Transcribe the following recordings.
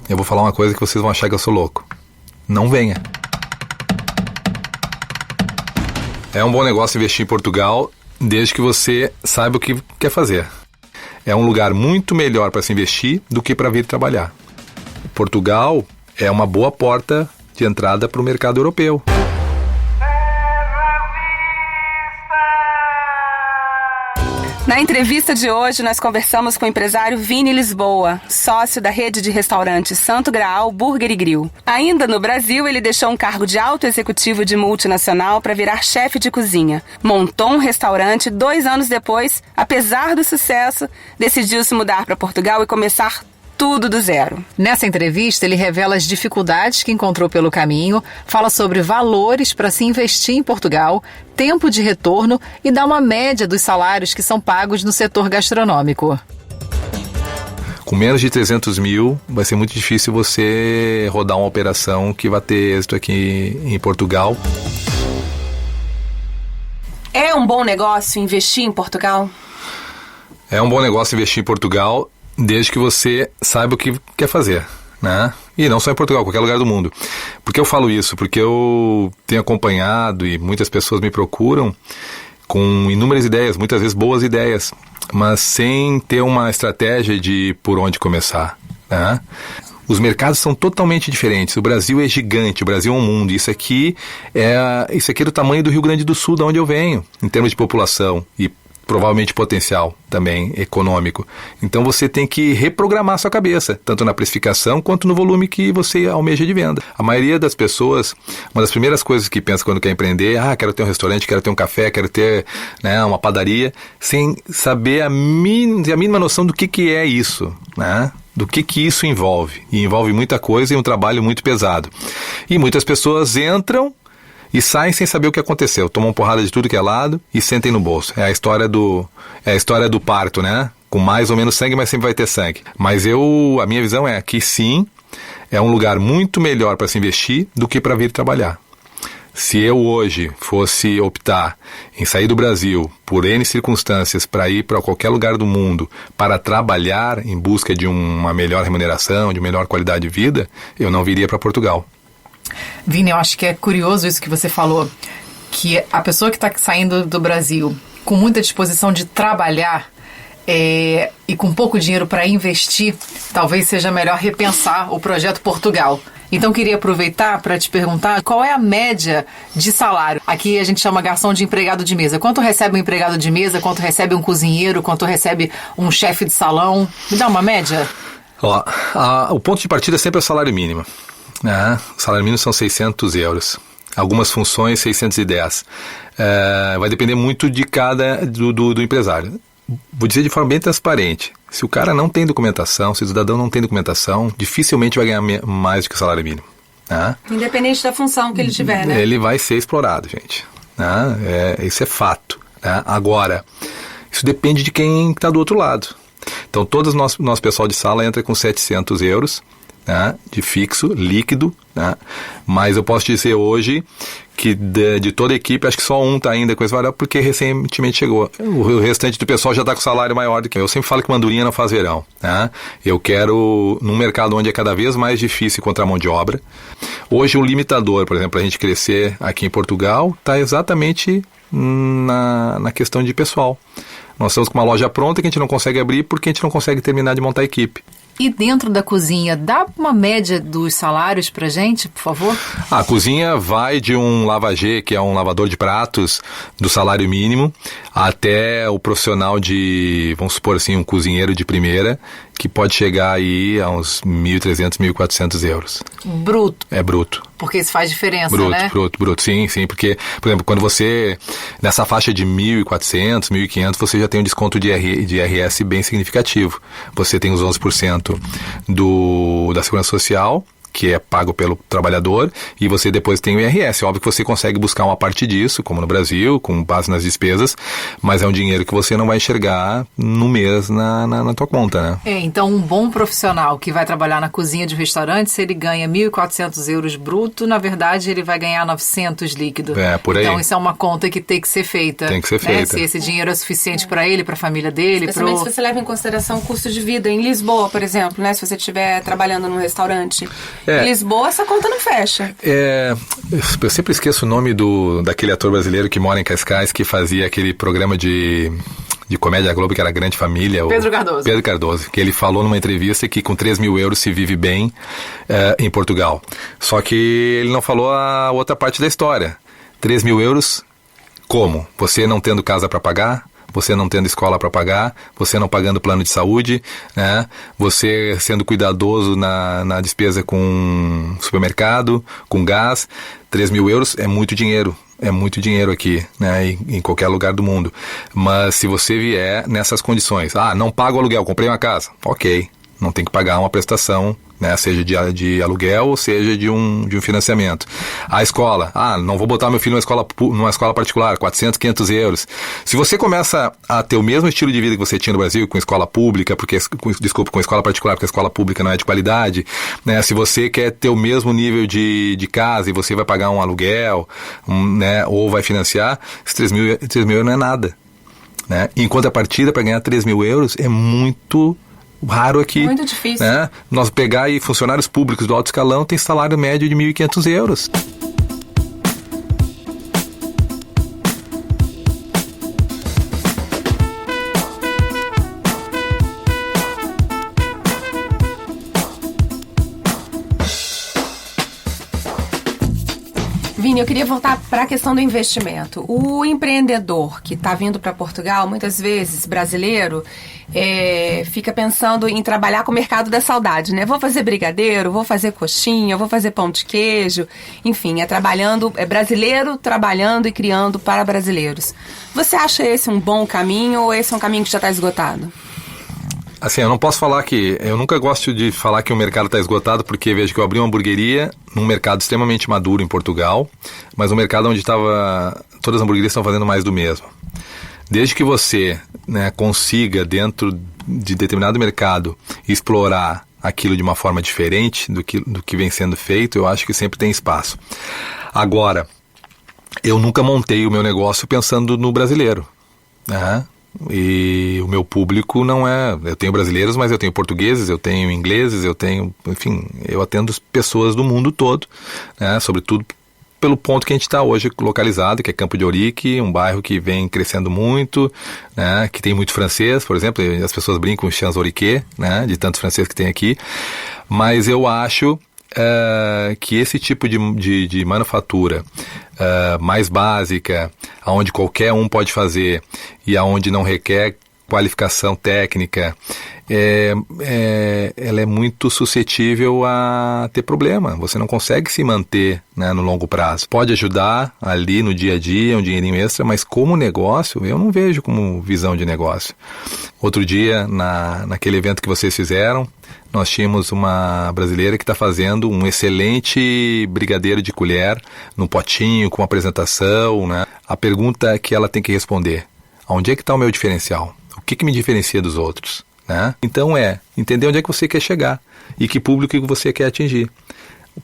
eu vou falar uma coisa que vocês vão achar que eu sou louco. Não venha. É um bom negócio investir em Portugal, desde que você saiba o que quer fazer. É um lugar muito melhor para se investir do que para vir trabalhar. Portugal é uma boa porta de entrada para o mercado europeu. Na entrevista de hoje, nós conversamos com o empresário Vini Lisboa, sócio da rede de restaurantes Santo Graal Burger e Grill. Ainda no Brasil, ele deixou um cargo de alto executivo de multinacional para virar chefe de cozinha. Montou um restaurante 2 anos depois, apesar do sucesso, decidiu se mudar para Portugal e começar tudo do zero. Nessa entrevista, ele revela as dificuldades que encontrou pelo caminho, fala sobre valores para se investir em Portugal, tempo de retorno e dá uma média dos salários que são pagos no setor gastronômico. Com menos de 300 mil, vai ser muito difícil você rodar uma operação que vai ter êxito aqui em Portugal. É um bom negócio investir em Portugal? É um bom negócio investir em Portugal, desde que você saiba o que quer fazer, né? E não só em Portugal, qualquer lugar do mundo. Por que eu falo isso? Porque eu tenho acompanhado e muitas pessoas me procuram com inúmeras ideias, muitas vezes boas ideias, mas sem ter uma estratégia de por onde começar, né? Os mercados são totalmente diferentes. O Brasil é gigante, o Brasil é um mundo. Isso aqui é do tamanho do Rio Grande do Sul, de onde eu venho, em termos de população e provavelmente potencial também econômico. Então você tem que reprogramar a sua cabeça, tanto na precificação quanto no volume que você almeja de venda. A maioria das pessoas, uma das primeiras coisas que pensa quando quer empreender, quero ter um restaurante, quero ter um café, quero ter, né, uma padaria, sem saber a mínima noção do que é isso, né? Do que isso envolve. E envolve muita coisa e um trabalho muito pesado. E muitas pessoas entram e saem sem saber o que aconteceu. Tomam porrada de tudo que é lado e sentem no bolso. É a história do parto, né? Com mais ou menos sangue, mas sempre vai ter sangue. Mas a minha visão é que sim, é um lugar muito melhor para se investir do que para vir trabalhar. Se eu hoje fosse optar em sair do Brasil por N circunstâncias para ir para qualquer lugar do mundo para trabalhar em busca de uma melhor remuneração, de melhor qualidade de vida, eu não viria para Portugal. Vini, eu acho que é curioso isso que você falou, que a pessoa que está saindo do Brasil com muita disposição de trabalhar e com pouco dinheiro para investir, talvez seja melhor repensar o projeto Portugal. Então, queria aproveitar para te perguntar qual é a média de salário. Aqui a gente chama garçom de empregado de mesa. Quanto recebe um empregado de mesa, quanto recebe um cozinheiro, quanto recebe um chefe de salão? Me dá uma média? O ponto de partida sempre é o salário mínimo. O salário mínimo são 600 euros. Algumas funções, 610. Vai depender muito de do empresário. Vou dizer de forma bem transparente. Se o cara não tem documentação, se o cidadão não tem documentação, dificilmente vai ganhar mais do que o salário mínimo. Independente da função que ele tiver, né? Ele vai ser explorado, gente. Isso é fato. Agora, isso depende de quem está do outro lado. Então, todo nosso pessoal de sala entra com 700 euros, de fixo, líquido, mas eu posso dizer hoje que de toda a equipe, acho que só um está ainda com esse variável porque recentemente chegou. O restante do pessoal já está com salário maior do que eu. Eu sempre falo que mandurinha não faz verão. Eu quero, num mercado onde é cada vez mais difícil encontrar mão de obra. Hoje o limitador, por exemplo, para a gente crescer aqui em Portugal, está exatamente na questão de pessoal. Nós estamos com uma loja pronta que a gente não consegue abrir porque a gente não consegue terminar de montar a equipe. E dentro da cozinha, dá uma média dos salários pra gente, por favor? A cozinha vai de um lavagê, que é um lavador de pratos, do salário mínimo, até o profissional de, vamos supor assim, um cozinheiro de primeira, que pode chegar aí a uns 1.300, 1.400 euros. Bruto? É bruto. Porque isso faz diferença, né? Bruto, sim, porque, por exemplo, quando você, nessa faixa de 1.400, 1.500, você já tem um desconto de IRS bem significativo. Você tem os 11% da Segurança Social, que é pago pelo trabalhador, e você depois tem o IRS. Óbvio que você consegue buscar uma parte disso, como no Brasil, com base nas despesas, mas é um dinheiro que você não vai enxergar no mês na tua conta, né? Então um bom profissional que vai trabalhar na cozinha de restaurante, se ele ganha 1.400 euros bruto, na verdade ele vai ganhar 900 líquido. Por aí. Então isso é uma conta que tem que ser feita. Tem que ser feita. Se esse dinheiro é suficiente para ele, para a família dele. Especialmente se você leva em consideração o custo de vida. Em Lisboa, por exemplo, né? Se você estiver trabalhando num restaurante. Em Lisboa, essa conta não fecha. Eu sempre esqueço o nome daquele ator brasileiro que mora em Cascais, que fazia aquele programa de comédia Globo, que era Grande Família. Pedro Cardoso. Pedro Cardoso, que ele falou numa entrevista que com 3 mil euros se vive bem em Portugal. Só que ele não falou a outra parte da história. 3 mil euros, como? Você não tendo casa para pagar, você não tendo escola para pagar, você não pagando plano de saúde, né? Você sendo cuidadoso na despesa com supermercado, com gás. 3 mil euros é muito dinheiro. É muito dinheiro aqui, né, em qualquer lugar do mundo. Mas se você vier nessas condições, não pago o aluguel, comprei uma casa, ok, não tem que pagar uma prestação, né, seja de aluguel ou seja de um financiamento. A escola, não vou botar meu filho numa escola particular, 400, 500 euros. Se você começa a ter o mesmo estilo de vida que você tinha no Brasil, com escola pública, com escola particular, porque a escola pública não é de qualidade, né, se você quer ter o mesmo nível de casa e você vai pagar um aluguel, né, ou vai financiar, esses 3 mil euros não é nada. Né? Em contrapartida, para ganhar 3 mil euros é muito raro aqui. Muito difícil. Né? Nós pegar aí funcionários públicos do alto escalão tem salário médio de 1.500 euros. Vini, eu queria voltar para a questão do investimento. O empreendedor que está vindo para Portugal, muitas vezes brasileiro, fica pensando em trabalhar com o mercado da saudade, né? Vou fazer brigadeiro, vou fazer coxinha, vou fazer pão de queijo, enfim, é brasileiro trabalhando e criando para brasileiros. Você acha esse um bom caminho ou esse é um caminho que já está esgotado? Assim, eu não posso falar eu nunca gosto de falar que o mercado está esgotado, porque vejo que eu abri uma hamburgueria num mercado extremamente maduro em Portugal, mas um mercado onde todas as hamburguerias estão fazendo mais do mesmo. Desde que você, né, consiga, dentro de determinado mercado, explorar aquilo de uma forma diferente do que vem sendo feito, eu acho que sempre tem espaço. Agora, eu nunca montei o meu negócio pensando no brasileiro, né? E o meu público não é... Eu tenho brasileiros, mas eu tenho portugueses, eu tenho ingleses, enfim, eu atendo pessoas do mundo todo, né? Sobretudo pelo ponto que a gente está hoje localizado, que é Campo de Ourique, um bairro que vem crescendo muito, né? Que tem muito francês, por exemplo, as pessoas brincam com Champs Ouriquet, né? De tantos franceses que tem aqui, mas eu acho que esse tipo de manufatura mais básica, onde qualquer um pode fazer e aonde não requer qualificação técnica, ela é muito suscetível a ter problema. Você não consegue se manter, né, no longo prazo. Pode ajudar ali no dia a dia, um dinheirinho extra, mas como negócio, eu não vejo como visão de negócio. Outro dia, naquele evento que vocês fizeram, nós tínhamos uma brasileira que está fazendo um excelente brigadeiro de colher, num potinho, com uma apresentação, né? A pergunta que ela tem que responder: onde é que está o meu diferencial? O que me diferencia dos outros? Né? Então entender onde é que você quer chegar e que público que você quer atingir.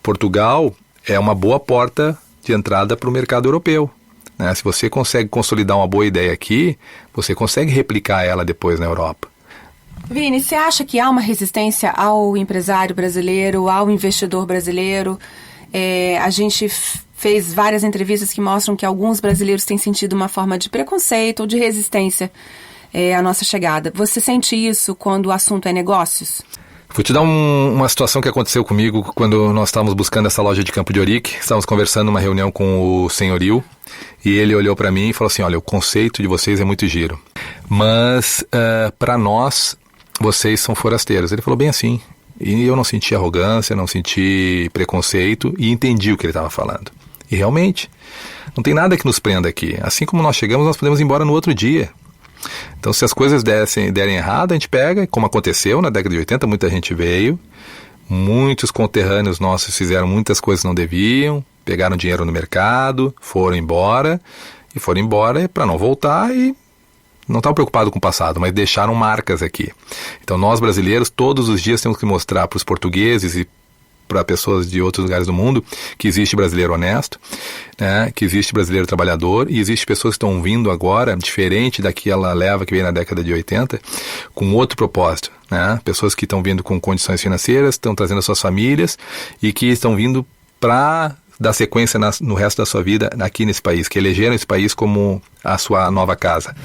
Portugal é uma boa porta de entrada para o mercado europeu. Né? Se você consegue consolidar uma boa ideia aqui, você consegue replicar ela depois na Europa. Vini, você acha que há uma resistência ao empresário brasileiro, ao investidor brasileiro? A gente fez várias entrevistas que mostram que alguns brasileiros têm sentido uma forma de preconceito ou de resistência à nossa chegada. Você sente isso quando o assunto é negócios? Vou te dar uma situação que aconteceu comigo quando nós estávamos buscando essa loja de Campo de Ourique. Estávamos conversando numa reunião com o senhorio e ele olhou para mim e falou assim: olha, o conceito de vocês é muito giro, mas para nós, vocês são forasteiros. Ele falou bem assim. E eu não senti arrogância, não senti preconceito e entendi o que ele estava falando. E realmente, não tem nada que nos prenda aqui. Assim como nós chegamos, nós podemos ir embora no outro dia. Então, se as coisas derem errado, a gente pega, como aconteceu na década de 80, muita gente veio, Muitos conterrâneos nossos fizeram muitas coisas que não deviam, pegaram dinheiro no mercado, foram embora para não voltar e não estavam preocupados com o passado, mas deixaram marcas aqui. Então nós brasileiros todos os dias temos que mostrar para os portugueses e para pessoas de outros lugares do mundo que existe brasileiro honesto, né, que existe brasileiro trabalhador e existe pessoas que estão vindo agora, diferente daquela leva que veio na década de 80, com outro propósito, né, pessoas que estão vindo com condições financeiras, estão trazendo as suas famílias e que estão vindo para dar sequência no resto da sua vida aqui nesse país, que elegeram esse país como a sua nova casa.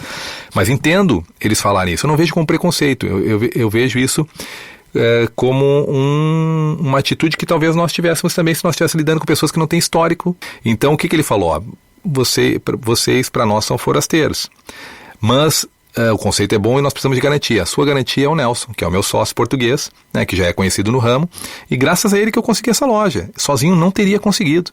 Mas entendo eles falarem isso, eu não vejo como preconceito, eu vejo isso como uma atitude que talvez nós tivéssemos também se nós estivéssemos lidando com pessoas que não têm histórico. Então o que ele falou? Ó, vocês para nós são forasteiros, mas o conceito é bom e nós precisamos de garantia. A sua garantia é o Nelson, que é o meu sócio português, né, que já é conhecido no ramo, e graças a ele que eu consegui essa loja. Sozinho não teria conseguido,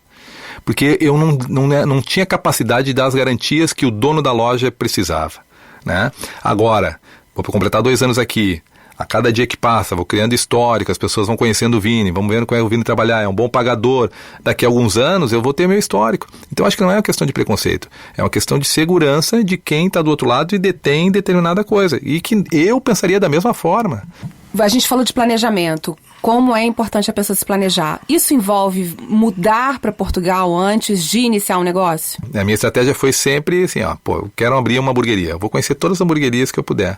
porque eu não tinha capacidade de dar as garantias que o dono da loja precisava, né? Agora, vou completar 2 anos aqui. A cada dia que passa, vou criando histórico, as pessoas vão conhecendo o Vini, vamos vendo como é o Vini trabalhar, é um bom pagador. Daqui a alguns anos eu vou ter meu histórico. Então acho que não é uma questão de preconceito, é uma questão de segurança de quem está do outro lado e detém determinada coisa. E que eu pensaria da mesma forma. A gente falou de planejamento. Como é importante a pessoa se planejar? Isso envolve mudar para Portugal antes de iniciar um negócio? A minha estratégia foi sempre assim, eu quero abrir uma hamburgueria, eu vou conhecer todas as hamburguerias que eu puder.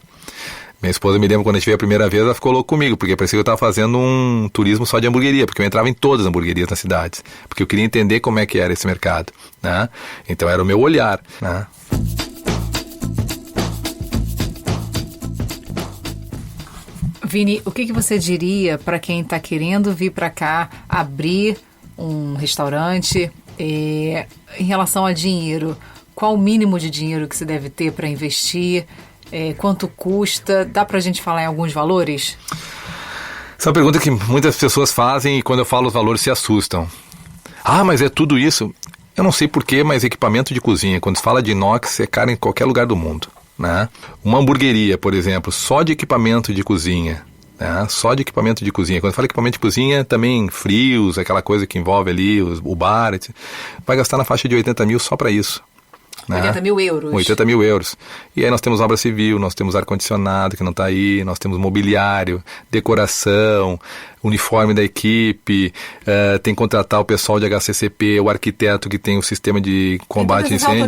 Minha esposa me lembra quando a gente veio a primeira vez, ela ficou louca comigo, porque parecia que eu estava fazendo um turismo só de hamburgueria, porque eu entrava em todas as hamburguerias nas cidades, porque eu queria entender como é que era esse mercado, né? Então era o meu olhar, né? Vini, o que você diria para quem está querendo vir para cá abrir um restaurante em relação a dinheiro? Qual o mínimo de dinheiro que você deve ter para investir? Quanto custa? Dá pra gente falar em alguns valores? Essa é uma pergunta que muitas pessoas fazem e quando eu falo os valores se assustam. Mas é tudo isso? Eu não sei porquê, mas equipamento de cozinha, quando se fala de inox, é caro em qualquer lugar do mundo, né? Uma hamburgueria, por exemplo, só de equipamento de cozinha, né? Só de equipamento de cozinha. Quando fala equipamento de cozinha, também frios, aquela coisa que envolve ali o bar, etc. Vai gastar na faixa de 80 mil só para isso. 80 mil euros. 80 mil euros. E aí nós temos obra civil, nós temos ar-condicionado que não está aí, nós temos mobiliário, decoração, uniforme da equipe, tem que contratar o pessoal de HCCP, o arquiteto que tem o sistema de combate a incêndio.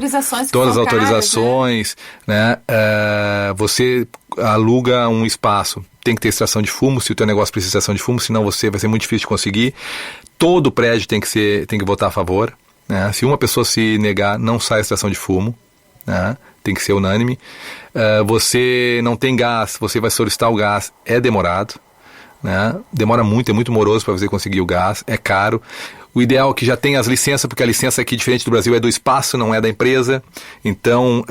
Todas as autorizações, né? Você aluga um espaço, tem que ter extração de fumo, se o teu negócio precisa de extração de fumo, senão vai ser muito difícil de conseguir. Todo prédio tem que votar a favor. Né? Se uma pessoa se negar, não sai a extração de fumo, né? Tem que ser unânime. Você não tem gás, você vai solicitar o gás, é demorado, né? Demora muito, é muito moroso para você conseguir o gás, é caro. O ideal é que já tenha as licenças, porque a licença aqui, diferente do Brasil, é do espaço, não é da empresa. Então,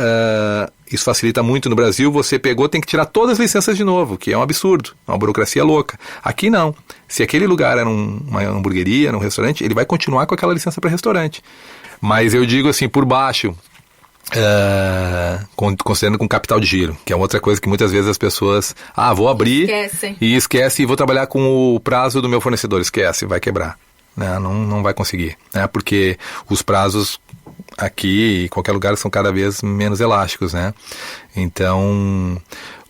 isso facilita muito no Brasil. Você pegou, tem que tirar todas as licenças de novo, que é um absurdo, uma burocracia louca. Aqui não. Se aquele lugar era uma hamburgueria, era um restaurante, ele vai continuar com aquela licença para restaurante. Mas eu digo assim, por baixo, considerando com capital de giro, que é outra coisa que muitas vezes as pessoas, vou abrir e esquece e vou trabalhar com o prazo do meu fornecedor, esquece, vai quebrar. Não vai conseguir, né? Porque os prazos aqui em qualquer lugar são cada vez menos elásticos, né? Então,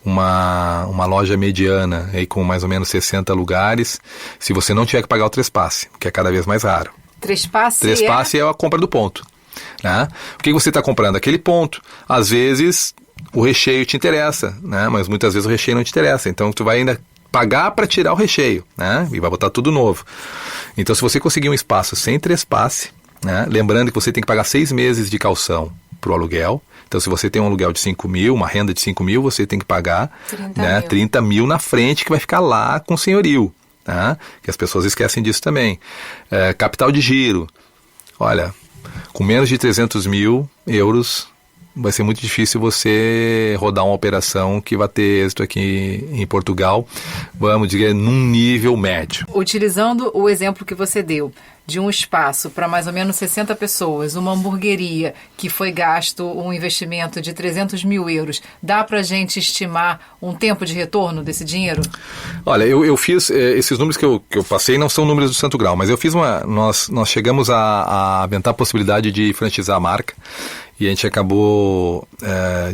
uma loja mediana aí com mais ou menos 60 lugares, se você não tiver que pagar o trespasse, que é cada vez mais raro. Trespasse é a compra do ponto, né? O que você está comprando? Aquele ponto. Às vezes o recheio te interessa, né? Mas muitas vezes o recheio não te interessa, então tu vai ainda pagar para tirar o recheio, né? E vai botar tudo novo. Então, se você conseguir um espaço sem trespasse, né? Lembrando que você tem que pagar 6 meses de caução para o aluguel. Então, se você tem um aluguel de 5 mil, uma renda de 5 mil, você tem que pagar 30 mil na frente, que vai ficar lá com o senhorio, tá? Que as pessoas esquecem disso também. Capital de giro. Olha, com menos de 300 mil euros, vai ser muito difícil você rodar uma operação que vai ter êxito aqui em Portugal, vamos dizer, num nível médio. Utilizando o exemplo que você deu, de um espaço para mais ou menos 60 pessoas, uma hamburgueria que foi gasto um investimento de 300 mil euros, dá para a gente estimar um tempo de retorno desse dinheiro? Olha, eu fiz, esses números que eu passei não são números do Santo Grau, mas eu fiz nós chegamos a aventar a possibilidade de franquizar a marca, e a gente acabou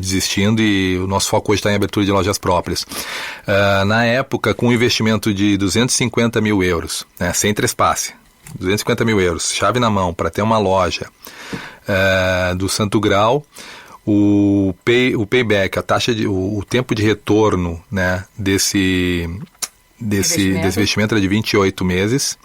desistindo, e o nosso foco hoje está em abertura de lojas próprias. Na época, com um investimento de 250 mil euros, né, sem trespasse, 250 mil euros, chave na mão, para ter uma loja do Santo Grau, o payback, o tempo de retorno, né, desse investimento era de 28 meses.